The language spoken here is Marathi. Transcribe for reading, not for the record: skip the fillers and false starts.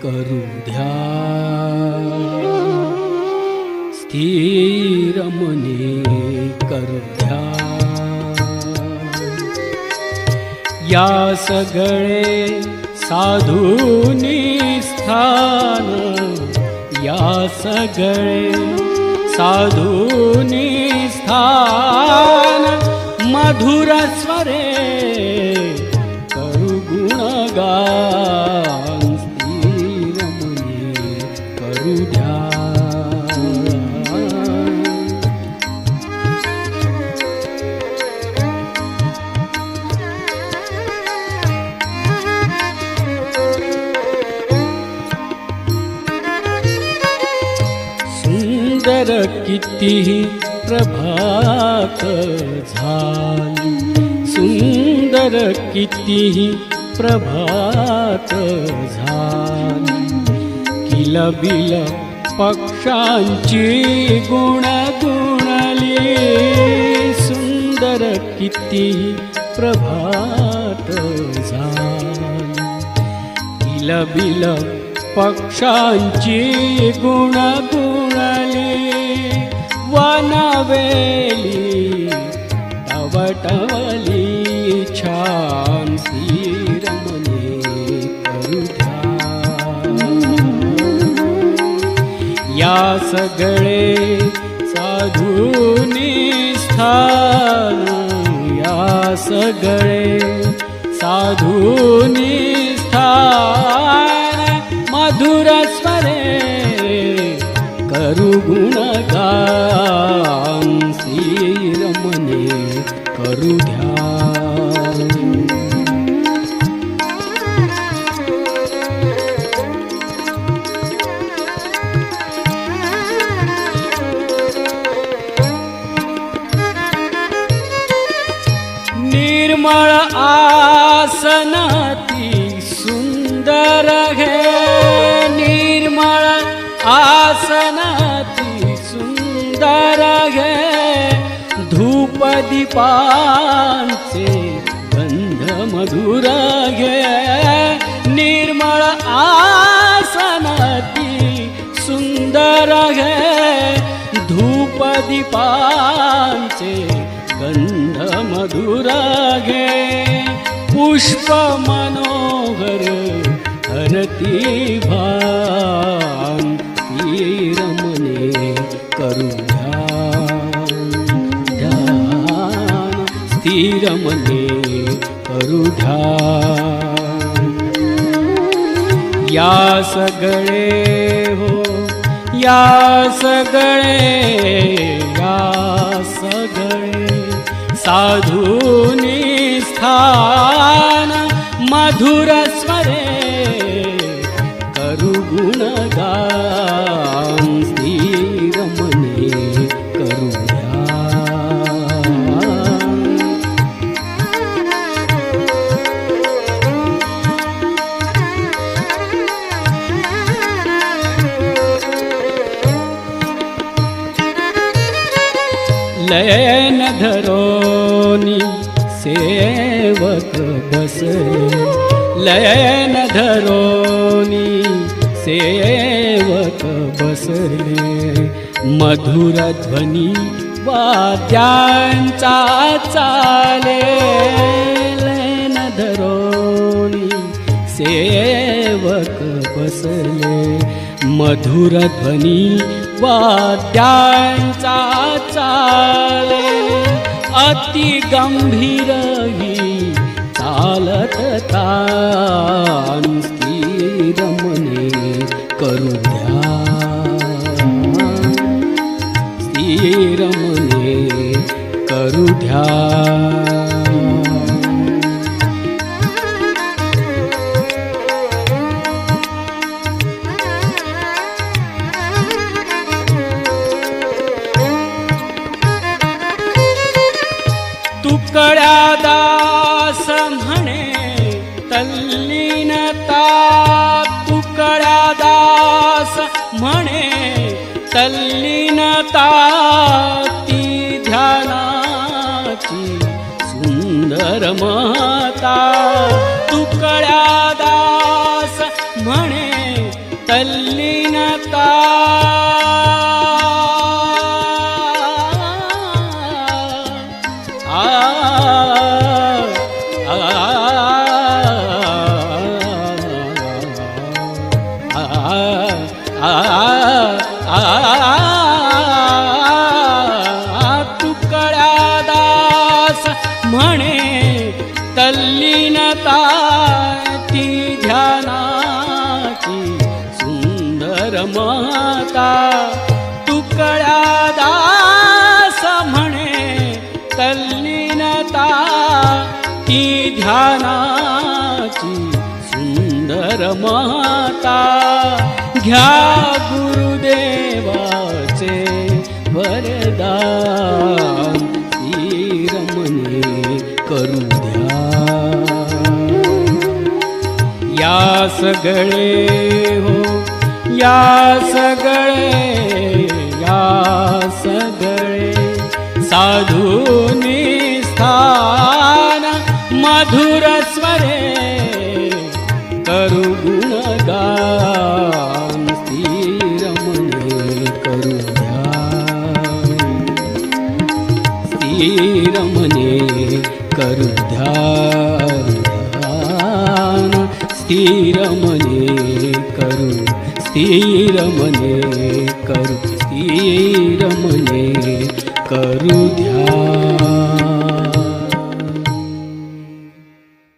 करू ध्यान, स्थिर मने करू ध्यान. या सगळे साधूनी स्थान, या सगळे साधूनी स्थान. मधुर स्वरे करू गुणगान, स्थिर मने करू ध्यान. सुंदर किती प्रभात झाली, सुंदर किती प्रभात झाली. किलबिल पक्षांची गुणगुणली, सुंदर किती प्रभात झाली. किलबिल पक्षांची गुणगुणली. वनवेली टवटवली छान, स्थिर मने करू ध्यान. या सगळे साधूनी स्थान, या सगळे साधूनी स्थान. मधुर स्वरे करू गुणगान, स्थिर मने करू ध्यान. निर्मळ आसनाती सुंदर घे, निर्मळ आसनाती सुंदर घे. धूप दीपांचे गंध मधुर घे. निर्मळ आसनाती सुंदर घे. धूप दीपांचे गंध मधुर घे. पुष्प मनोहर हरती भान, स्थिर मने करू ध्यान. ध्यान, स्थिर मने करू ध्यान. या सगळे हो, या सगळे, या सगळे साधूनी स्थान. मधुर स्वरे करू गुणगान, स्थिर मने करू ध्यान. लयन धरोनी सेवक बसले, लयन धरोनी सेवक बसले. मधुर ध्वनी वाद्यांचा चाले, लयन धरोनी सेवक बसले. मधुर ध्वनी वाद्यांचा चाले. अति गंभीर ही चालत तान, स्थिर मने करू ध्यान. स्थिर मने करू ध्यान. तुकड्या दास म्हणे तल्लीनता, तुकड्या दास म्हणे तल्लीनता. ती ध्यानाची सुंदर महता. तुकड्या दास तल्लीनता तुकड्या दास म्हणे तल्लीनता ती ध्यानाची सुंदर महता तुकड्या दास म्हणे तल्लीनता ती ध्यानाची सुंदर महता घ्या गुरुदेवाचे वरदान रमणे करू द्या या सगळे हो या सगळे साधूनी स्थान मधुर स्वरे करू गुणगान स्थिर मने करू द्या स्थिर मने करू ध्यान स्थिर मने करू स्थिर मने करू स्थिर मने करू ध्यान